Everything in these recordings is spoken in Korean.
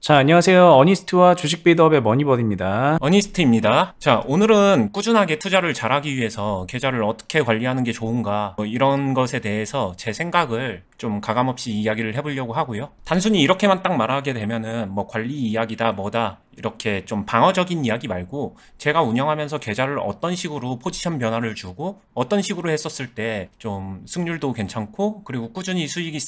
자, 안녕하세요. 어니스트와 주식 빌드업의 머니버드입니다. 어니스트입니다. 자, 오늘은 꾸준하게 투자를 잘하기 위해서 계좌를 어떻게 관리하는 게 좋은가 이런 것에 대해서 제 생각을 좀 가감없이 이야기를 해보려고 하고요. 단순히 이렇게만 딱 말하게 되면은 뭐 관리 이야기다 뭐다 이렇게 좀 방어적인 이야기 말고 제가 운영하면서 계좌를 어떤 식으로 포지션 변화를 주고 어떤 식으로 했었을 때 좀 승률도 괜찮고 그리고 꾸준히 수익이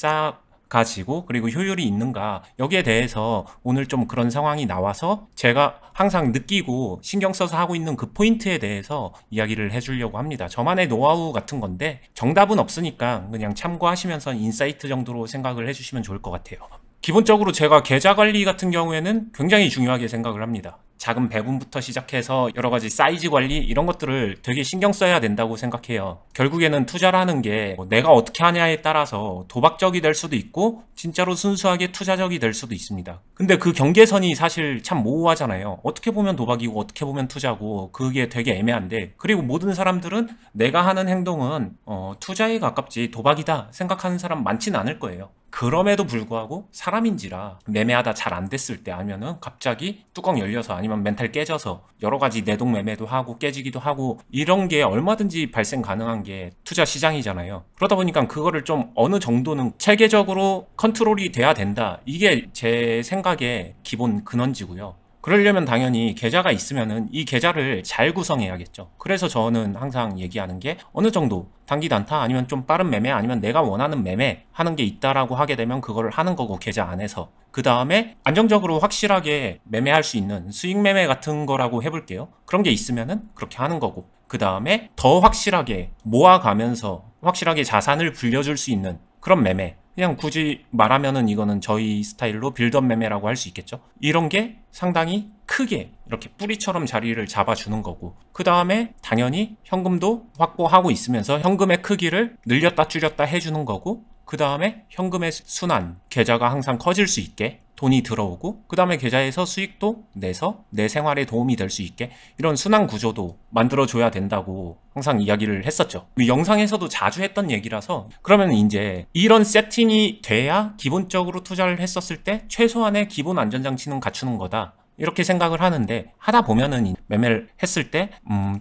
가지고 그리고 효율이 있는가 여기에 대해서 오늘 좀 그런 상황이 나와서 제가 항상 느끼고 신경 써서 하고 있는 그 포인트에 대해서 이야기를 해주려고 합니다. 저만의 노하우 같은 건데 정답은 없으니까 그냥 참고하시면서 인사이트 정도로 생각을 해주시면 좋을 것 같아요. 기본적으로 제가 계좌 관리 같은 경우에는 굉장히 중요하게 생각을 합니다. 작은 배분부터 시작해서 여러 가지 사이즈 관리 이런 것들을 되게 신경 써야 된다고 생각해요. 결국에는 투자라는 게 내가 어떻게 하냐에 따라서 도박적이 될 수도 있고 진짜로 순수하게 투자적이 될 수도 있습니다. 근데 그 경계선이 사실 참 모호하잖아요. 어떻게 보면 도박이고 어떻게 보면 투자고 그게 되게 애매한데 그리고 모든 사람들은 내가 하는 행동은 투자에 가깝지 도박이다 생각하는 사람 많지는 않을 거예요. 그럼에도 불구하고 사람인지라 매매하다 잘 안 됐을 때 아니면은 갑자기 뚜껑 열려서 아니면 멘탈 깨져서 여러 가지 내동 매매도 하고 깨지기도 하고 이런 게 얼마든지 발생 가능한 게 투자 시장이잖아요. 그러다 보니까 그거를 좀 어느 정도는 체계적으로 컨트롤이 돼야 된다. 이게 제 생각의 기본 근원지고요. 그러려면 당연히 계좌가 있으면은 이 계좌를 잘 구성해야겠죠. 그래서 저는 항상 얘기하는 게 어느 정도 단기 단타 아니면 좀 빠른 매매 아니면 내가 원하는 매매 하는 게 있다라고 하게 되면 그거를 하는 거고 계좌 안에서 그 다음에 안정적으로 확실하게 매매할 수 있는 수익 매매 같은 거라고 해볼게요. 그런 게 있으면은 그렇게 하는 거고 그 다음에 더 확실하게 모아가면서 확실하게 자산을 불려줄 수 있는 그런 매매 그냥 굳이 말하면은 이거는 저희 스타일로 빌드업 매매라고 할 수 있겠죠. 이런 게 상당히 크게 이렇게 뿌리처럼 자리를 잡아주는 거고 그 다음에 당연히 현금도 확보하고 있으면서 현금의 크기를 늘렸다 줄였다 해주는 거고 그 다음에 현금의 순환 계좌가 항상 커질 수 있게 돈이 들어오고 그 다음에 계좌에서 수익도 내서 내 생활에 도움이 될 수 있게 이런 순환 구조도 만들어줘야 된다고 항상 이야기를 했었죠. 영상에서도 자주 했던 얘기라서 그러면 이제 이런 세팅이 돼야 기본적으로 투자를 했었을 때 최소한의 기본 안전장치는 갖추는 거다. 이렇게 생각을 하는데 하다 보면은 매매를 했을 때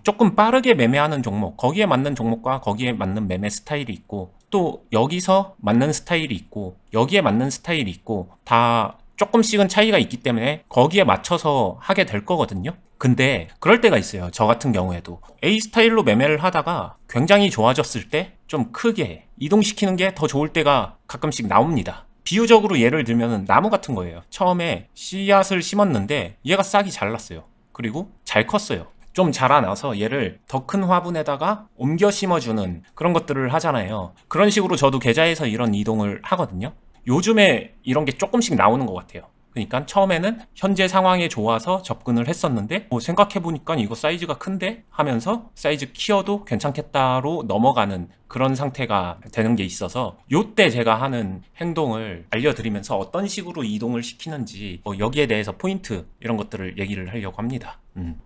조금 빠르게 매매하는 종목 거기에 맞는 종목과 거기에 맞는 매매 스타일이 있고 또 여기서 맞는 스타일이 있고 여기에 맞는 스타일이 있고 다 조금씩은 차이가 있기 때문에 거기에 맞춰서 하게 될 거거든요. 근데 그럴 때가 있어요. 저 같은 경우에도 A 스타일로 매매를 하다가 굉장히 좋아졌을 때 좀 크게 이동시키는 게 더 좋을 때가 가끔씩 나옵니다. 비유적으로 예를 들면 나무 같은 거예요. 처음에 씨앗을 심었는데 얘가 싹이 잘 났어요. 그리고 잘 컸어요. 좀 자라나서 얘를 더 큰 화분에다가 옮겨 심어주는 그런 것들을 하잖아요. 그런 식으로 저도 계좌에서 이런 이동을 하거든요. 요즘에 이런 게 조금씩 나오는 것 같아요. 그러니까 처음에는 현재 상황에 좋아서 접근을 했었는데 생각해보니까 이거 사이즈가 큰데 하면서 사이즈 키워도 괜찮겠다로 넘어가는 그런 상태가 되는 게 있어서 요때 제가 하는 행동을 알려드리면서 어떤 식으로 이동을 시키는지 여기에 대해서 포인트 이런 것들을 얘기를 하려고 합니다.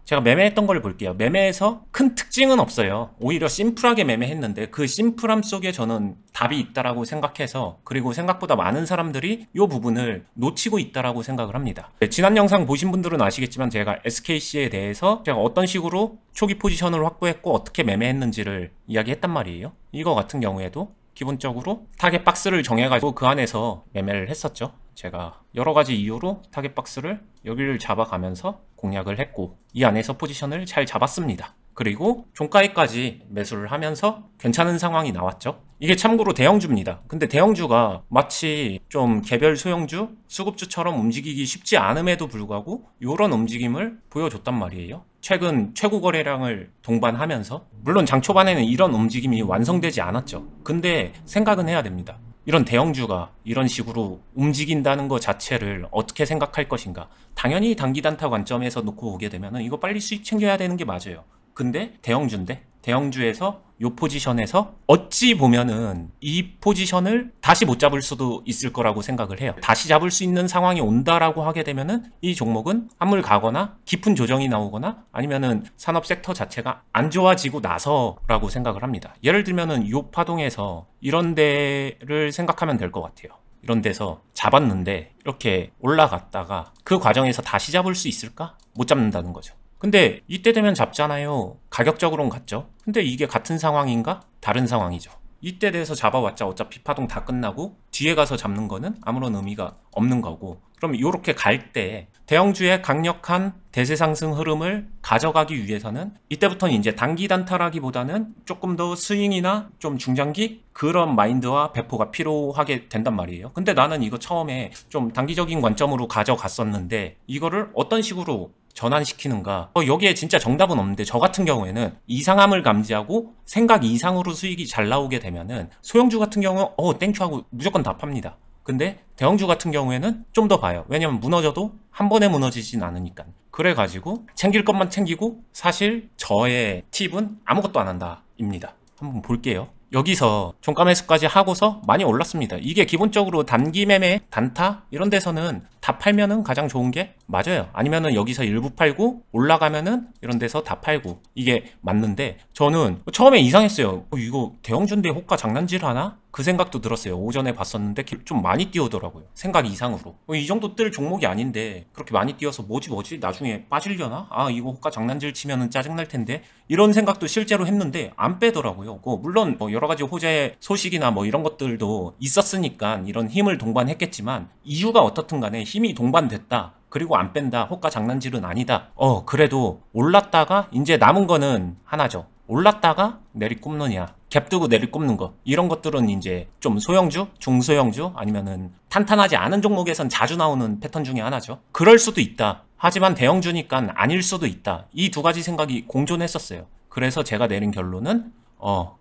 제가 매매했던 걸 볼게요. 매매에서 큰 특징은 없어요. 오히려 심플하게 매매했는데 그 심플함 속에 저는 답이 있다라고 생각해서 그리고 생각보다 많은 사람들이 이 부분을 놓치고 있다라고 생각을 합니다. 지난 영상 보신 분들은 아시겠지만 제가 SKC에 대해서 제가 어떤 식으로 초기 포지션을 확보했고 어떻게 매매했는지를 이야기했단 말이에요. 이거 같은 경우에도 기본적으로 타겟 박스를 정해가지고 그 안에서 매매를 했었죠. 제가 여러 가지 이유로 타겟 박스를 여기를 잡아가면서 공략을 했고 이 안에서 포지션을 잘 잡았습니다. 그리고 종가에까지 매수를 하면서 괜찮은 상황이 나왔죠. 이게 참고로 대형주입니다. 근데 대형주가 마치 좀 개별 소형주, 수급주처럼 움직이기 쉽지 않음에도 불구하고 이런 움직임을 보여줬단 말이에요. 최근 최고 거래량을 동반하면서 물론 장 초반에는 이런 움직임이 완성되지 않았죠. 근데 생각은 해야 됩니다. 이런 대형주가 이런 식으로 움직인다는 것 자체를 어떻게 생각할 것인가. 당연히 단기 단타 관점에서 놓고 보게 되면 이거 빨리 수익 챙겨야 되는 게 맞아요. 근데 대형주인데 대형주에서 이 포지션에서 어찌 보면은 이 포지션을 다시 못 잡을 수도 있을 거라고 생각을 해요. 다시 잡을 수 있는 상황이 온다라고 하게 되면은 이 종목은 한물 가거나 깊은 조정이 나오거나 아니면은 산업 섹터 자체가 안 좋아지고 나서라고 생각을 합니다. 예를 들면은 이 파동에서 이런 데를 생각하면 될 것 같아요. 이런 데서 잡았는데 이렇게 올라갔다가 그 과정에서 다시 잡을 수 있을까? 못 잡는다는 거죠. 근데 이때 되면 잡잖아요. 가격적으로는 같죠. 근데 이게 같은 상황인가? 다른 상황이죠. 이때 돼서 잡아왔자 어차피 파동 다 끝나고 뒤에 가서 잡는 거는 아무런 의미가 없는 거고, 그럼 이렇게 갈 때 대형주의 강력한 대세 상승 흐름을 가져가기 위해서는 이때부터는 이제 단기 단타라기보다는 조금 더 스윙이나 좀 중장기 그런 마인드와 배포가 필요하게 된단 말이에요. 근데 나는 이거 처음에 좀 단기적인 관점으로 가져갔었는데 이거를 어떤 식으로 전환시키는가, 여기에 진짜 정답은 없는데, 저 같은 경우에는 이상함을 감지하고 생각 이상으로 수익이 잘 나오게 되면은 소형주 같은 경우는 땡큐 하고 무조건 다 팝니다. 근데 대형주 같은 경우에는 좀 더 봐요. 왜냐면 무너져도 한 번에 무너지진 않으니까. 그래가지고 챙길 것만 챙기고, 사실 저의 팁은 아무것도 안 한다 입니다. 한번 볼게요. 여기서 종가 매수까지 하고서 많이 올랐습니다. 이게 기본적으로 단기 매매, 단타 이런 데서는 다 팔면은 가장 좋은 게 맞아요. 아니면은 여기서 일부 팔고 올라가면은 이런 데서 다 팔고, 이게 맞는데 저는 처음에 이상했어요. 이거 대형주인데 호가 장난질 하나? 그 생각도 들었어요. 오전에 봤었는데 좀 많이 뛰어오더라고요. 생각 이상으로. 이 정도 뜰 종목이 아닌데 그렇게 많이 뛰어서 뭐지? 나중에 빠지려나? 이거 호가 장난질 치면은 짜증날 텐데. 이런 생각도 실제로 했는데 안 빼더라고요. 물론 여러 가지 호재 소식이나 이런 것들도 있었으니까 이런 힘을 동반했겠지만, 이유가 어떻든 간에 힘이 동반됐다, 그리고 안 뺀다, 호가 장난질은 아니다. 그래도 올랐다가 이제 남은 거는 하나죠. 올랐다가 내리꼽느냐, 갭 뜨고 내리꼽는 거, 이런 것들은 이제 좀 소형주, 중소형주 아니면은 탄탄하지 않은 종목에선 자주 나오는 패턴 중에 하나죠. 그럴 수도 있다. 하지만 대형주니까 아닐 수도 있다. 이 두 가지 생각이 공존했었어요. 그래서 제가 내린 결론은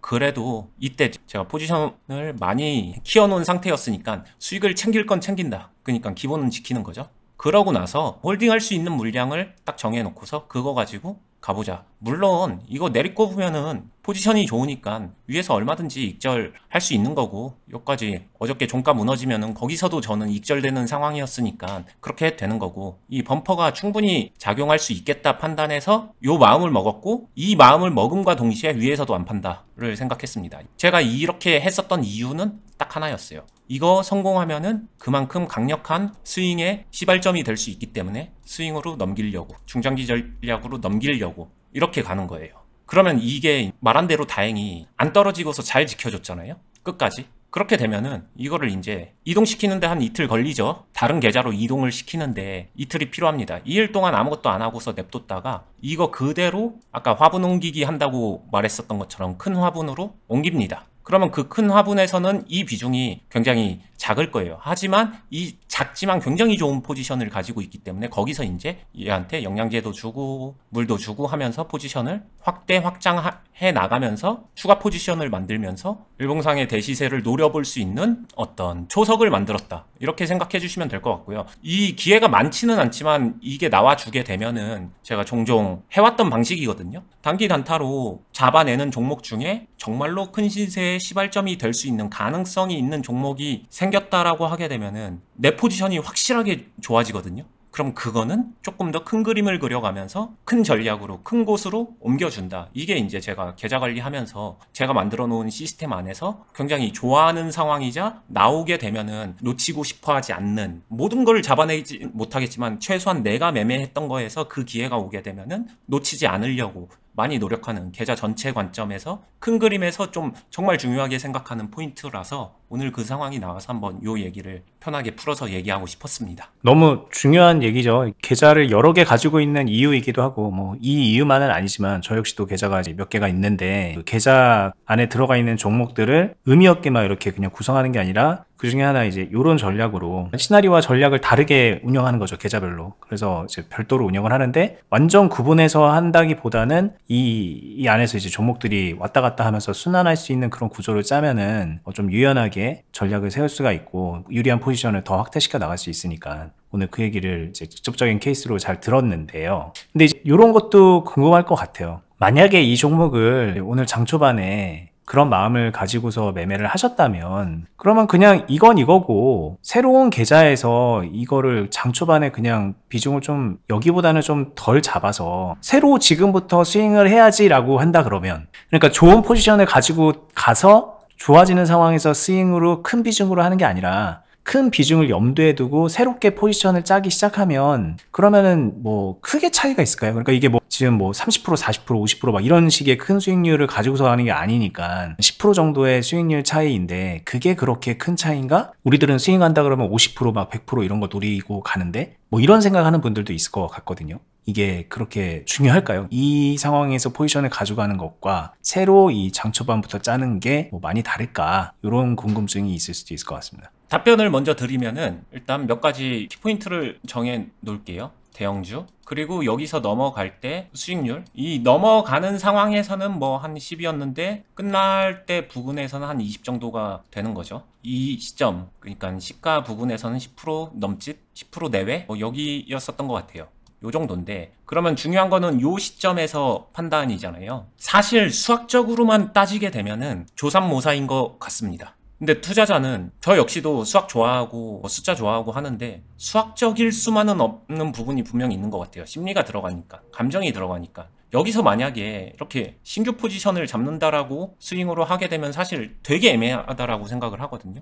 그래도 이때 제가 포지션을 많이 키워놓은 상태였으니까 수익을 챙길 건 챙긴다. 그러니까 기본은 지키는 거죠. 그러고 나서 홀딩할 수 있는 물량을 딱 정해놓고서 그거 가지고 가보자. 물론 이거 내리꼽으면은 포지션이 좋으니까 위에서 얼마든지 익절할 수 있는 거고, 여기까지 어저께 종가 무너지면은 거기서도 저는 익절되는 상황이었으니까 그렇게 해도 되는 거고, 이 범퍼가 충분히 작용할 수 있겠다 판단해서 요 마음을 먹었고, 이 마음을 먹음과 동시에 위에서도 안 판다를 생각했습니다. 제가 이렇게 했었던 이유는 딱 하나였어요. 이거 성공하면은 그만큼 강력한 스윙의 시발점이 될 수 있기 때문에 스윙으로 넘기려고, 중장기 전략으로 넘기려고 이렇게 가는 거예요. 그러면 이게 말한 대로 다행히 안 떨어지고서 잘 지켜줬잖아요. 끝까지. 그렇게 되면은 이거를 이제 이동시키는데 한 이틀 걸리죠. 다른 계좌로 이동을 시키는데 이틀이 필요합니다. 2일 동안 아무것도 안 하고서 냅뒀다가 이거 그대로 아까 화분 옮기기 한다고 말했었던 것처럼 큰 화분으로 옮깁니다. 그러면 그 큰 화분에서는 이 비중이 굉장히 작을 거예요. 하지만 이 작지만 굉장히 좋은 포지션을 가지고 있기 때문에 거기서 이제 얘한테 영양제도 주고 물도 주고 하면서 포지션을 확장해 나가면서 추가 포지션을 만들면서 일봉상의 대시세를 노려볼 수 있는 어떤 초석을 만들었다, 이렇게 생각해 주시면 될 것 같고요. 이 기회가 많지는 않지만 이게 나와주게 되면은 제가 종종 해왔던 방식이거든요. 단기 단타로 잡아내는 종목 중에 정말로 큰 시세의 시발점이 될 수 있는 가능성이 있는 종목이 생겼다라고 하게 되면은 내 포지션이 확실하게 좋아지거든요. 그럼 그거는 조금 더 큰 그림을 그려가면서 큰 전략으로 큰 곳으로 옮겨준다. 이게 이제 제가 계좌 관리하면서 제가 만들어 놓은 시스템 안에서 굉장히 좋아하는 상황이자, 나오게 되면은 놓치고 싶어 하지 않는, 모든 걸 잡아내지 못하겠지만 최소한 내가 매매했던 거에서 그 기회가 오게 되면은 놓치지 않으려고 많이 노력하는, 계좌 전체 관점에서 큰 그림에서 좀 정말 중요하게 생각하는 포인트라서 오늘 그 상황이 나와서 한번 요 얘기를 편하게 풀어서 얘기하고 싶었습니다. 너무 중요한 얘기죠. 계좌를 여러 개 가지고 있는 이유이기도 하고, 이 이유만은 아니지만 저 역시도 계좌가 몇 개가 있는데, 그 계좌 안에 들어가 있는 종목들을 의미 없게만 이렇게 그냥 구성하는 게 아니라 그 중에 하나 이제 요런 전략으로 시나리오와 전략을 다르게 운영하는 거죠, 계좌별로. 그래서 이제 별도로 운영을 하는데, 완전 구분해서 한다기보다는 이 안에서 이제 종목들이 왔다 갔다 하면서 순환할 수 있는 그런 구조를 짜면은 좀 유연하게 전략을 세울 수가 있고 유리한 포지션을 더 확대시켜 나갈 수 있으니까 오늘 그 얘기를 이제 직접적인 케이스로 잘 들었는데요. 근데 이제 이런 것도 궁금할 것 같아요. 만약에 이 종목을 오늘 장 초반에 그런 마음을 가지고서 매매를 하셨다면, 그러면 그냥 이건 이거고 새로운 계좌에서 이거를 장 초반에 그냥 비중을 좀 여기보다는 좀 덜 잡아서 새로 지금부터 스윙을 해야지 라고 한다 그러면, 그러니까 좋은 포지션을 가지고 가서 좋아지는 상황에서 스윙으로 큰 비중으로 하는 게 아니라 큰 비중을 염두에 두고 새롭게 포지션을 짜기 시작하면 그러면은 뭐 크게 차이가 있을까요? 그러니까 이게 뭐 지금 뭐 30%, 40%, 50%막 이런 식의 큰 수익률을 가지고서 하는 게 아니니까 10% 정도의 수익률 차이인데 그게 그렇게 큰 차이인가? 우리들은 스윙한다 그러면 50%막 100% 이런 거 노리고 가는데 뭐 이런 생각하는 분들도 있을 것 같거든요. 이게 그렇게 중요할까요? 이 상황에서 포지션을 가져가는 것과 새로 이 장 초반부터 짜는 게 뭐 많이 다를까? 이런 궁금증이 있을 수도 있을 것 같습니다. 답변을 먼저 드리면은 일단 몇 가지 키포인트를 정해 놓을게요. 대형주. 그리고 여기서 넘어갈 때 수익률. 이 넘어가는 상황에서는 뭐 한 10이었는데 끝날 때 부근에서는 한 20 정도가 되는 거죠. 이 시점, 그러니까 시가 부근에서는 10% 넘짓, 10% 내외 뭐 여기였었던 것 같아요. 요 정도인데 그러면 중요한 거는 요 시점에서 판단이잖아요. 사실 수학적으로만 따지게 되면은 조삼모사인 것 같습니다. 근데 투자자는 저 역시도 수학 좋아하고 숫자 좋아하고 하는데 수학적일 수만은 없는 부분이 분명히 있는 것 같아요. 심리가 들어가니까, 감정이 들어가니까. 여기서 만약에 이렇게 신규 포지션을 잡는다라고 스윙으로 하게 되면 사실 되게 애매하다라고 생각을 하거든요.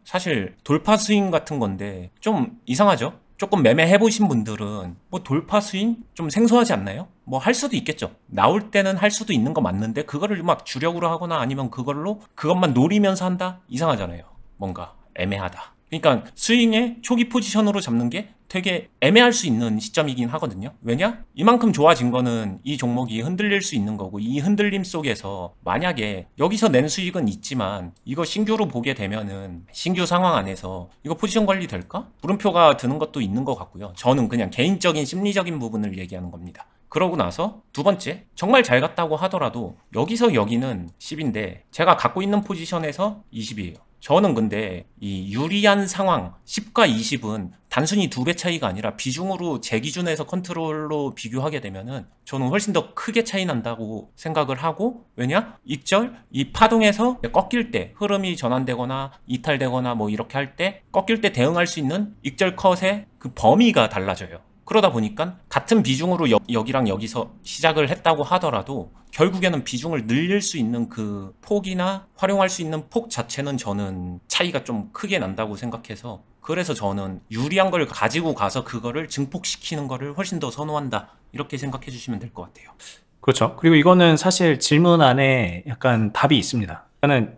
사실 돌파 스윙 같은 건데 좀 이상하죠? 조금 매매해보신 분들은 뭐 돌파 스윙 좀 생소하지 않나요? 뭐 할 수도 있겠죠. 나올 때는 할 수도 있는 거 맞는데 그거를 막 주력으로 하거나 아니면 그것만 노리면서 한다? 이상하잖아요. 뭔가 애매하다. 그러니까 스윙의 초기 포지션으로 잡는 게 되게 애매할 수 있는 시점이긴 하거든요. 왜냐? 이만큼 좋아진 거는 이 종목이 흔들릴 수 있는 거고 이 흔들림 속에서 만약에 여기서 낸 수익은 있지만 이거 신규로 보게 되면은 신규 상황 안에서 이거 포지션 관리 될까? 물음표가 드는 것도 있는 것 같고요. 저는 그냥 개인적인 심리적인 부분을 얘기하는 겁니다. 그러고 나서 두 번째, 정말 잘 갔다고 하더라도 여기서 여기는 10인데 제가 갖고 있는 포지션에서 20이에요. 저는 근데 이 유리한 상황 10과 20은 단순히 2배 차이가 아니라 비중으로 제 기준에서 컨트롤로 비교하게 되면은 저는 훨씬 더 크게 차이 난다고 생각을 하고, 왜냐? 익절 이 파동에서 꺾일 때 흐름이 전환되거나 이탈되거나 뭐 이렇게 할 때 꺾일 때 대응할 수 있는 익절 컷의 그 범위가 달라져요. 그러다 보니까 같은 비중으로 여기랑 여기서 시작을 했다고 하더라도 결국에는 비중을 늘릴 수 있는 그 폭이나 활용할 수 있는 폭 자체는 저는 차이가 좀 크게 난다고 생각해서, 그래서 저는 유리한 걸 가지고 가서 그거를 증폭시키는 거를 훨씬 더 선호한다, 이렇게 생각해 주시면 될 것 같아요. 그렇죠. 그리고 이거는 사실 질문 안에 약간 답이 있습니다.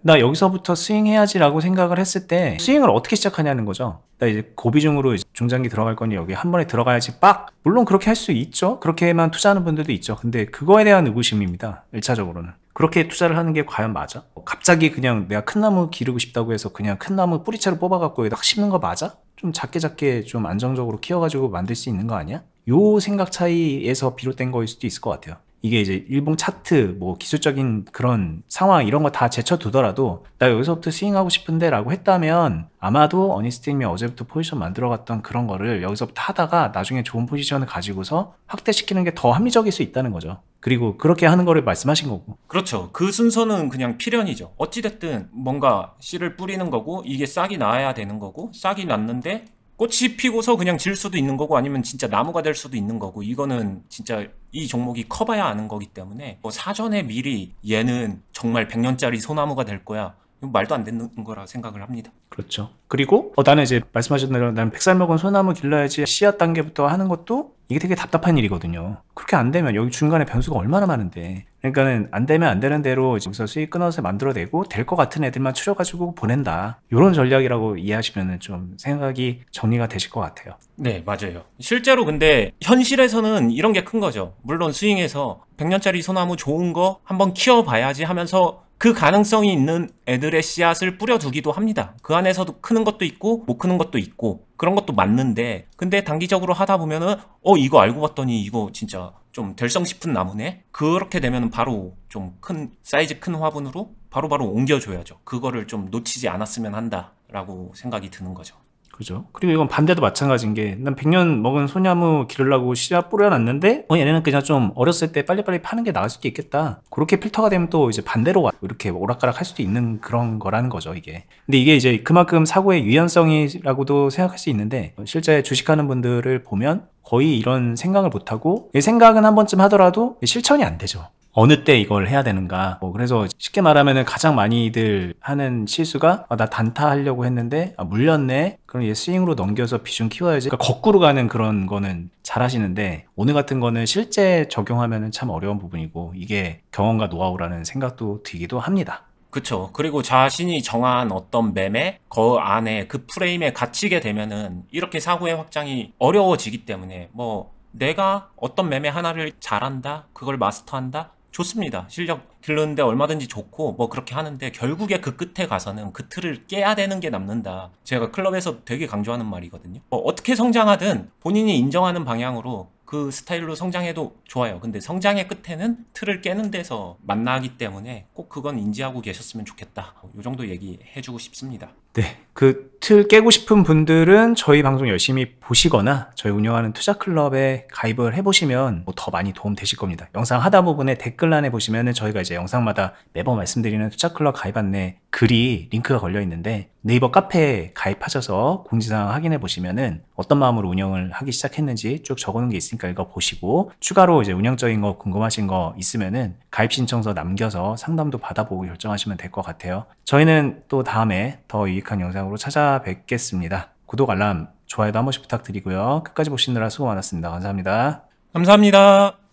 나 여기서부터 스윙해야지라고 생각을 했을 때 스윙을 어떻게 시작하냐는 거죠. 나 이제 고비중으로 중장기 들어갈 거니 여기 한 번에 들어가야지 빡! 물론 그렇게 할 수 있죠. 그렇게만 투자하는 분들도 있죠. 근데 그거에 대한 의구심입니다. 1차적으로는. 그렇게 투자를 하는 게 과연 맞아? 갑자기 그냥 내가 큰 나무 기르고 싶다고 해서 그냥 큰 나무 뿌리채로 뽑아갖고 여기다 심는 거 맞아? 좀 작게 좀 안정적으로 키워가지고 만들 수 있는 거 아니야? 요 생각 차이에서 비롯된 거일 수도 있을 것 같아요. 이게 이제 일봉 차트, 뭐 기술적인 그런 상황 이런 거 다 제쳐두더라도 나 여기서부터 스윙하고 싶은데 라고 했다면 아마도 어니스트님이 어제부터 포지션 만들어갔던 그런 거를 여기서부터 하다가 나중에 좋은 포지션을 가지고서 확대시키는 게 더 합리적일 수 있다는 거죠. 그리고 그렇게 하는 거를 말씀하신 거고. 그렇죠. 그 순서는 그냥 필연이죠. 어찌됐든 뭔가 씨를 뿌리는 거고 이게 싹이 나야 되는 거고, 싹이 났는데 꽃이 피고서 그냥 질 수도 있는 거고 아니면 진짜 나무가 될 수도 있는 거고, 이거는 진짜 이 종목이 커봐야 아는 거기 때문에 뭐 사전에 미리 얘는 정말 100년짜리 소나무가 될 거야, 이거 말도 안 되는 거라 생각을 합니다. 그렇죠. 그리고 나는 이제 말씀하신 대로 나는 100살 먹은 소나무 길러야지 씨앗 단계부터 하는 것도 이게 되게 답답한 일이거든요. 그렇게 안 되면 여기 중간에 변수가 얼마나 많은데, 그러니까는 안 되면 안 되는 대로 여기서 수익 끊어서 만들어내고 될 것 같은 애들만 추려가지고 보낸다, 이런 전략이라고 이해하시면 좀 생각이 정리가 되실 것 같아요. 네, 맞아요. 실제로 근데 현실에서는 이런 게 큰 거죠. 물론 스윙에서 100년짜리 소나무 좋은 거 한번 키워봐야지 하면서 그 가능성이 있는 애들의 씨앗을 뿌려두기도 합니다. 그 안에서도 크는 것도 있고 못 크는 것도 있고 그런 것도 맞는데, 근데 단기적으로 하다 보면은 이거 알고 봤더니 이거 진짜 좀 될성 싶은 나무네? 그렇게 되면은 바로 좀 큰 사이즈 큰 화분으로 바로바로 옮겨줘야죠. 그거를 좀 놓치지 않았으면 한다라고 생각이 드는 거죠. 그죠? 그리고 이건 반대도 마찬가지인 게, 난 100년 먹은 소나무 기르려고 씨앗 뿌려놨는데 얘네는 그냥 좀 어렸을 때 빨리빨리 파는 게 나을 수도 있겠다, 그렇게 필터가 되면 또 이제 반대로 이렇게 오락가락 할 수도 있는 그런 거라는 거죠, 이게. 근데 이게 이제 그만큼 사고의 유연성이라고도 생각할 수 있는데, 실제 주식하는 분들을 보면 거의 이런 생각을 못하고, 생각은 한 번쯤 하더라도 실천이 안 되죠. 어느 때 이걸 해야 되는가. 그래서 쉽게 말하면은 가장 많이들 하는 실수가 나 단타 하려고 했는데 물렸네. 그럼 얘 스윙으로 넘겨서 비중 키워야지. 그러니까 거꾸로 가는 그런 거는 잘 하시는데 오늘 같은 거는 실제 적용하면은 참 어려운 부분이고 이게 경험과 노하우라는 생각도 들기도 합니다. 그쵸. 그리고 자신이 정한 어떤 매매, 그 안에 그 프레임에 갇히게 되면은 이렇게 사고의 확장이 어려워지기 때문에 뭐 내가 어떤 매매 하나를 잘한다, 그걸 마스터한다, 좋습니다. 실력 기르는데 얼마든지 좋고 뭐 그렇게 하는데 결국에 그 끝에 가서는 그 틀을 깨야 되는 게 남는다. 제가 클럽에서 되게 강조하는 말이거든요. 어떻게 성장하든 본인이 인정하는 방향으로 그 스타일로 성장해도 좋아요. 근데 성장의 끝에는 틀을 깨는 데서 만나기 때문에 꼭 그건 인지하고 계셨으면 좋겠다. 이 정도 얘기해주고 싶습니다. 네, 그 틀 깨고 싶은 분들은 저희 방송 열심히 보시거나 저희 운영하는 투자클럽에 가입을 해보시면 더 많이 도움 되실 겁니다. 영상 하다 부분에 댓글란에 보시면은 저희가 이제 영상마다 매번 말씀드리는 투자클럽 가입 안내 글이 링크가 걸려 있는데 네이버 카페에 가입하셔서 공지사항 확인해 보시면은 어떤 마음으로 운영을 하기 시작했는지 쭉 적어놓은 게 있으니까 읽어보시고 추가로 이제 운영적인 거 궁금하신 거 있으면은 가입 신청서 남겨서 상담도 받아보고 결정하시면 될 것 같아요. 저희는 또 다음에 더 유익한 영상으로 찾아뵙겠습니다. 구독, 알람, 좋아요도 한 번씩 부탁드리고요. 끝까지 보시느라 수고 많았습니다. 감사합니다. 감사합니다.